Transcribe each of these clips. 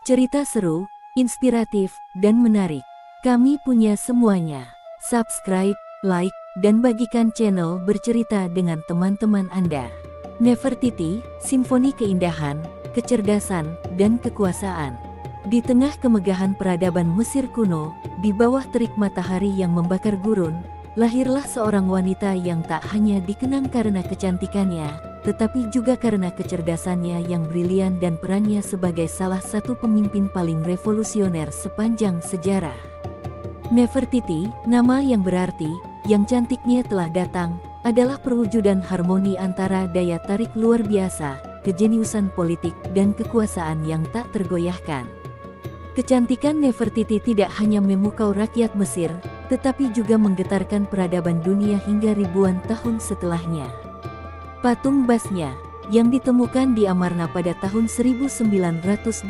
Cerita seru, inspiratif, dan menarik. Kami punya semuanya. Subscribe, like, dan bagikan channel bercerita dengan teman-teman Anda. Nefertiti, simfoni keindahan, kecerdasan, dan kekuasaan. Di tengah kemegahan peradaban Mesir kuno, di bawah terik matahari yang membakar gurun, lahirlah seorang wanita yang tak hanya dikenang karena kecantikannya, tetapi juga karena kecerdasannya yang brilian dan perannya sebagai salah satu pemimpin paling revolusioner sepanjang sejarah. Nefertiti, nama yang berarti, yang cantiknya telah datang, adalah perwujudan harmoni antara daya tarik luar biasa, kejeniusan politik, dan kekuasaan yang tak tergoyahkan. Kecantikan Nefertiti tidak hanya memukau rakyat Mesir, tetapi juga menggetarkan peradaban dunia hingga ribuan tahun setelahnya. Patung basnya, yang ditemukan di Amarna pada tahun 1912,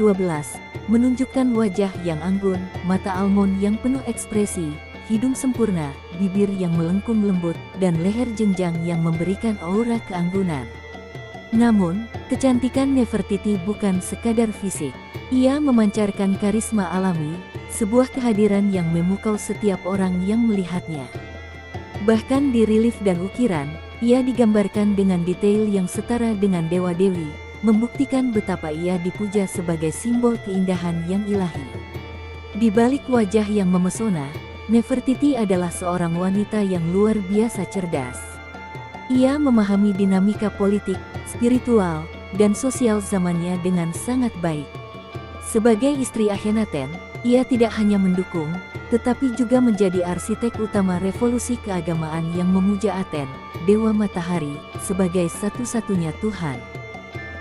menunjukkan wajah yang anggun, mata almond yang penuh ekspresi, hidung sempurna, bibir yang melengkung lembut, dan leher jenjang yang memberikan aura keanggunan. Namun, kecantikan Nefertiti bukan sekadar fisik. Ia memancarkan karisma alami, sebuah kehadiran yang memukau setiap orang yang melihatnya. Bahkan di relief dan ukiran, ia digambarkan dengan detail yang setara dengan dewa-dewi, membuktikan betapa ia dipuja sebagai simbol keindahan yang ilahi. Di balik wajah yang memesona, Nefertiti adalah seorang wanita yang luar biasa cerdas. Ia memahami dinamika politik, spiritual, dan sosial zamannya dengan sangat baik. Sebagai istri Akhenaten, ia tidak hanya mendukung, tetapi juga menjadi arsitek utama revolusi keagamaan yang memuja Aten, dewa matahari, sebagai satu-satunya Tuhan.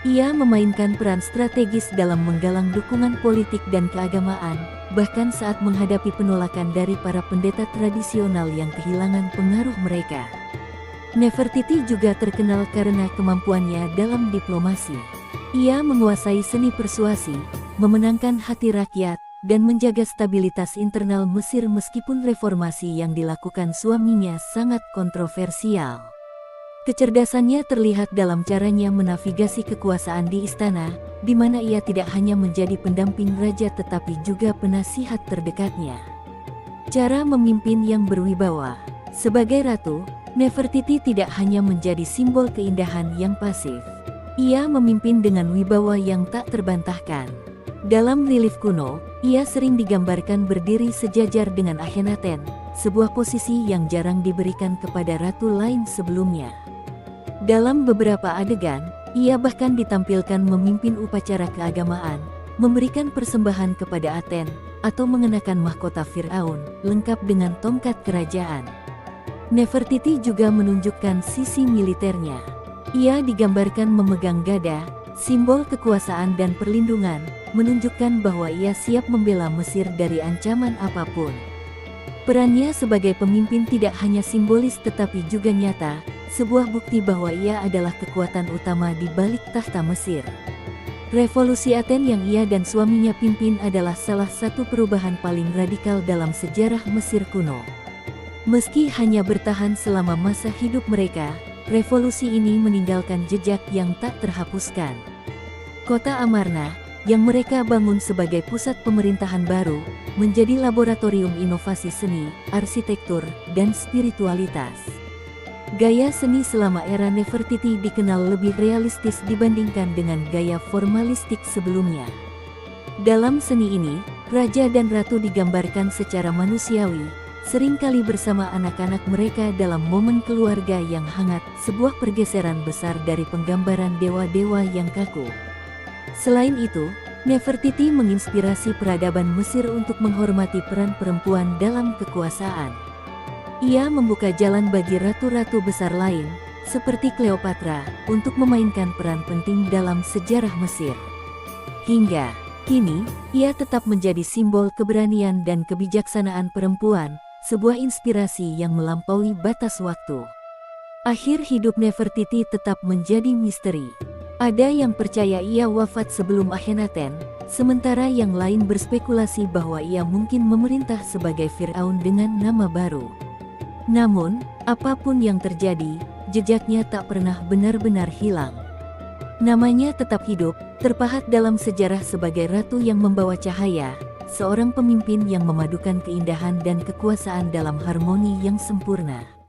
Ia memainkan peran strategis dalam menggalang dukungan politik dan keagamaan, bahkan saat menghadapi penolakan dari para pendeta tradisional yang kehilangan pengaruh mereka. Nefertiti juga terkenal karena kemampuannya dalam diplomasi. Ia menguasai seni persuasi, memenangkan hati rakyat, dan menjaga stabilitas internal Mesir meskipun reformasi yang dilakukan suaminya sangat kontroversial. Kecerdasannya terlihat dalam caranya menavigasi kekuasaan di istana, di mana ia tidak hanya menjadi pendamping raja tetapi juga penasihat terdekatnya. Cara memimpin yang berwibawa. Sebagai ratu, Nefertiti tidak hanya menjadi simbol keindahan yang pasif. Ia memimpin dengan wibawa yang tak terbantahkan. Dalam relief kuno, ia sering digambarkan berdiri sejajar dengan Akhenaten, sebuah posisi yang jarang diberikan kepada ratu lain sebelumnya. Dalam beberapa adegan, ia bahkan ditampilkan memimpin upacara keagamaan, memberikan persembahan kepada Aten, atau mengenakan mahkota Firaun, lengkap dengan tongkat kerajaan. Nefertiti juga menunjukkan sisi militernya. Ia digambarkan memegang gada, simbol kekuasaan dan perlindungan, menunjukkan bahwa ia siap membela Mesir dari ancaman apapun. Perannya sebagai pemimpin tidak hanya simbolis tetapi juga nyata, sebuah bukti bahwa ia adalah kekuatan utama di balik tahta Mesir. Revolusi Aten yang ia dan suaminya pimpin adalah salah satu perubahan paling radikal dalam sejarah Mesir kuno. Meski hanya bertahan selama masa hidup mereka, revolusi ini meninggalkan jejak yang tak terhapuskan. Kota Amarna, yang mereka bangun sebagai pusat pemerintahan baru, menjadi laboratorium inovasi seni, arsitektur, dan spiritualitas. Gaya seni selama era Nefertiti dikenal lebih realistis dibandingkan dengan gaya formalistik sebelumnya. Dalam seni ini, raja dan ratu digambarkan secara manusiawi, seringkali bersama anak-anak mereka dalam momen keluarga yang hangat, sebuah pergeseran besar dari penggambaran dewa-dewa yang kaku. Selain itu, Nefertiti menginspirasi peradaban Mesir untuk menghormati peran perempuan dalam kekuasaan. Ia membuka jalan bagi ratu-ratu besar lain, seperti Cleopatra, untuk memainkan peran penting dalam sejarah Mesir. Hingga kini, ia tetap menjadi simbol keberanian dan kebijaksanaan perempuan, sebuah inspirasi yang melampaui batas waktu. Akhir hidup Nefertiti tetap menjadi misteri. Ada yang percaya ia wafat sebelum Akhenaten, sementara yang lain berspekulasi bahwa ia mungkin memerintah sebagai Firaun dengan nama baru. Namun, apapun yang terjadi, jejaknya tak pernah benar-benar hilang. Namanya tetap hidup, terpahat dalam sejarah sebagai ratu yang membawa cahaya, seorang pemimpin yang memadukan keindahan dan kekuasaan dalam harmoni yang sempurna.